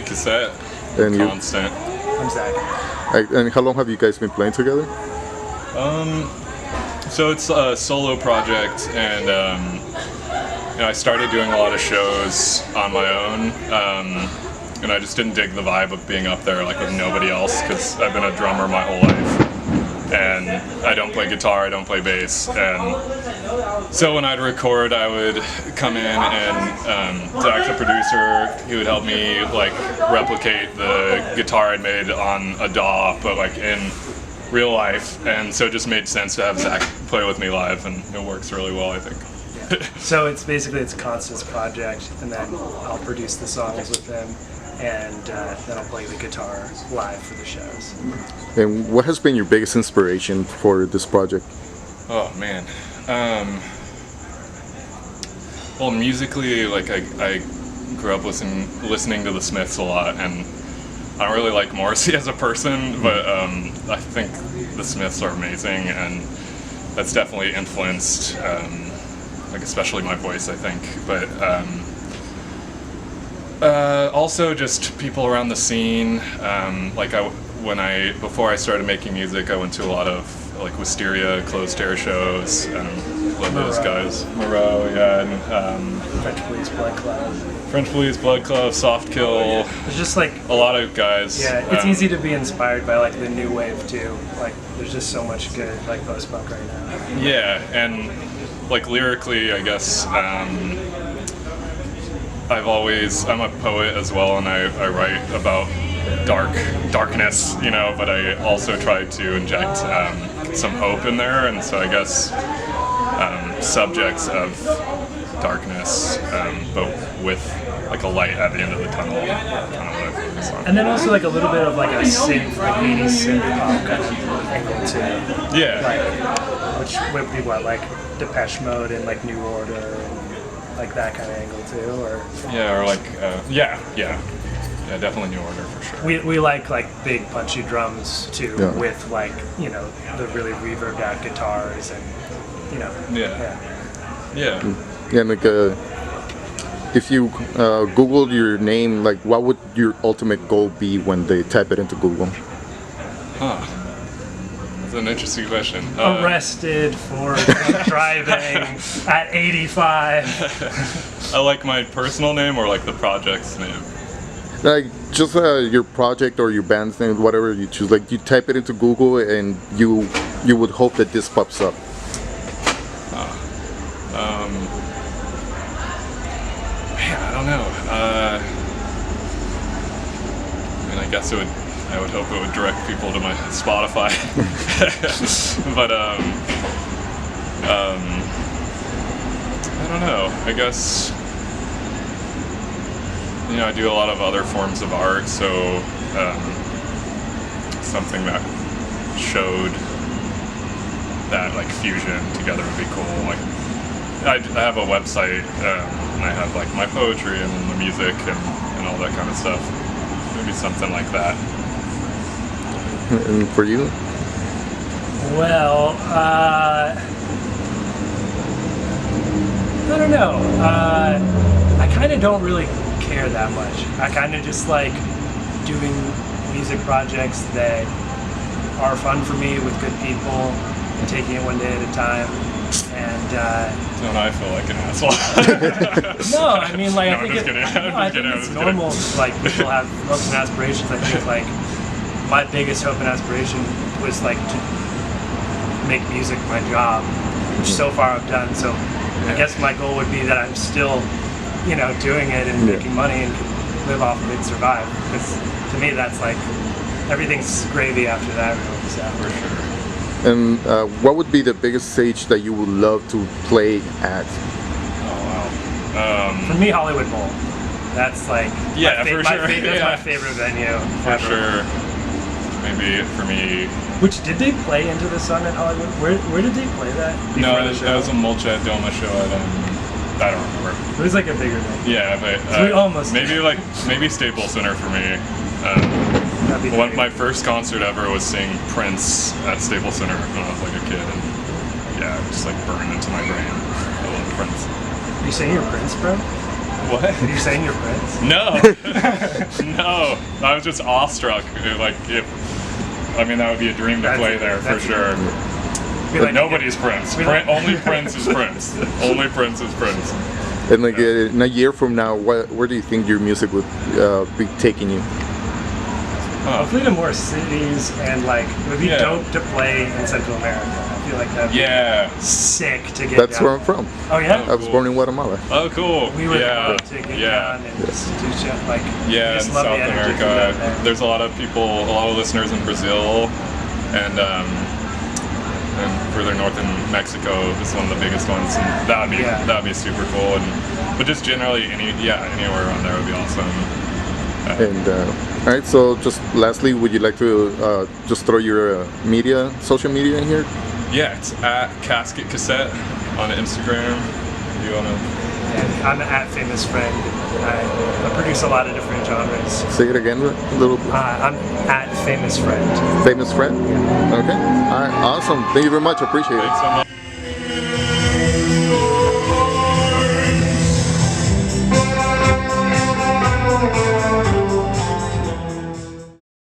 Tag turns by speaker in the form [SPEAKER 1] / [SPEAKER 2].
[SPEAKER 1] CasketCasette.
[SPEAKER 2] And
[SPEAKER 1] Constant.
[SPEAKER 3] I'm Zach.
[SPEAKER 2] And how long have you guys been playing together?
[SPEAKER 1] So it's a solo project, and I started doing a lot of shows on my own, and I just didn't dig the vibe of being up there like with nobody else, because I've been a drummer my whole life, and I don't play guitar, I don't play bass, and so when I'd record, I would come in, and Zach's the producer. He would help me like replicate the guitar I'd made on a DAW, but like in real life, and so it just made sense to have Zach play with me live, and it works really well, I think.
[SPEAKER 3] So it's basically a Constance project, and then I'll produce the songs with him, and then I'll play the guitar live for the shows.
[SPEAKER 2] And what has been your biggest inspiration for this project?
[SPEAKER 1] Oh man. Well, musically, like I grew up listening to the Smiths a lot, and I don't really like Morrissey as a person, but I think the Smiths are amazing, and that's definitely influenced, like especially my voice, I think. But also just people around the scene. Like before I started making music, I went to a lot of like Wisteria, Closed Air shows, and love those guys. Moreau, yeah, and
[SPEAKER 3] French Police Blood Club.
[SPEAKER 1] French Police, Blood Club, Soft Kill.
[SPEAKER 3] There's just like
[SPEAKER 1] a lot of guys.
[SPEAKER 3] Yeah, it's easy to be inspired by like the new wave too. Like there's just so much good like post-punk right now.
[SPEAKER 1] Yeah, and like lyrically, I guess I'm a poet as well, and I write about darkness, but I also try to inject some hope in there, and so I guess subjects of darkness, but with like a light at the end of the tunnel, kind of what I focus on.
[SPEAKER 3] And then also like a little bit of like a synth, like 80s synth pop kind of angle too.
[SPEAKER 1] Yeah.
[SPEAKER 3] Like, which would be what, like Depeche Mode and like New Order and like that kind of angle too, or?
[SPEAKER 1] Yeah, or like yeah, definitely New Order for sure.
[SPEAKER 3] We like big punchy drums too, with like the really reverbed out guitars and
[SPEAKER 1] Yeah,
[SPEAKER 2] and like if you Googled your name, like what would your ultimate goal be when they type it into Google?
[SPEAKER 1] That's an interesting question.
[SPEAKER 3] Arrested for driving at 85.
[SPEAKER 1] I like my personal name or like the project's name.
[SPEAKER 2] Like just your project or your band's name, whatever you choose. Like you type it into Google and you would hope that this pops up.
[SPEAKER 1] Man, I don't know. I guess I would hope it would direct people to my Spotify. But I don't know. I guess I do a lot of other forms of art, so something that showed that like fusion together would be cool. Like I have a website, and I have like my poetry and the music and all that kind of stuff. Maybe something like that.
[SPEAKER 2] And for you?
[SPEAKER 3] Well, I don't know. I kind of don't really care that much. I kind of just like doing music projects that are fun for me with good people and taking it one day at a time. And
[SPEAKER 1] don't I feel like an asshole?
[SPEAKER 3] No, I mean like
[SPEAKER 1] I think
[SPEAKER 3] it's normal. Like people have hopes and aspirations. I think like my biggest hope and aspiration was like to make music my job, which so far I've done. So I guess my goal would be that I'm still, doing it and making money and can live off of it and survive. Because to me, that's like everything's gravy after that. Really, so.
[SPEAKER 1] For sure.
[SPEAKER 2] And what would be the biggest stage that you would love to play at?
[SPEAKER 1] Oh wow.
[SPEAKER 3] For me, Hollywood Bowl. That's like
[SPEAKER 1] for sure.
[SPEAKER 3] That's my favorite venue.
[SPEAKER 1] For
[SPEAKER 3] ever.
[SPEAKER 1] sure. Maybe for me.
[SPEAKER 3] Which did they play Into the Sun at Hollywood? Where did they play that?
[SPEAKER 1] No, that was a Mulchat Doma show at I don't remember.
[SPEAKER 3] It was like a bigger venue.
[SPEAKER 1] Yeah, but
[SPEAKER 3] So we almost
[SPEAKER 1] maybe Staples Center for me. My first concert ever was seeing Prince at Staples Center when I was like a kid, and yeah, it just like burned into my brain. I love Prince.
[SPEAKER 3] Are you saying you're Prince, bro?
[SPEAKER 1] What?
[SPEAKER 3] Are you saying you're Prince?
[SPEAKER 1] No, no. I was just awestruck. Like, I mean, that would be a dream to play there for sure. But nobody's Prince. Only Prince is Prince. Only Prince is Prince.
[SPEAKER 2] And like in a year from now, where do you think your music would be taking you?
[SPEAKER 3] Hopefully to more cities, and like it would be dope to play in Central America. I feel like that'd be sick to get
[SPEAKER 2] That's
[SPEAKER 3] down.
[SPEAKER 2] where I'm from.
[SPEAKER 3] Oh yeah?
[SPEAKER 2] I was born in Guatemala.
[SPEAKER 1] Oh, cool.
[SPEAKER 3] We would love to get down and just do shit like
[SPEAKER 1] in
[SPEAKER 3] just love
[SPEAKER 1] South
[SPEAKER 3] the energy
[SPEAKER 1] America.
[SPEAKER 3] from down there.
[SPEAKER 1] There's a lot of people, a lot of listeners in Brazil, and further north in Mexico is one of the biggest ones, and that'd be super cool. But just generally anywhere around there would be awesome.
[SPEAKER 2] And all right, so just lastly, would you like to just throw your social media in here?
[SPEAKER 1] Yeah, it's at CasketCasette on Instagram. You wanna?
[SPEAKER 3] And I'm at Famous Friend. I produce a lot of different genres.
[SPEAKER 2] Say it again a little bit.
[SPEAKER 3] I'm at Famous Friend.
[SPEAKER 2] Famous Friend? Okay. All right, awesome. Thank you very much. I appreciate it.
[SPEAKER 1] Thanks so much.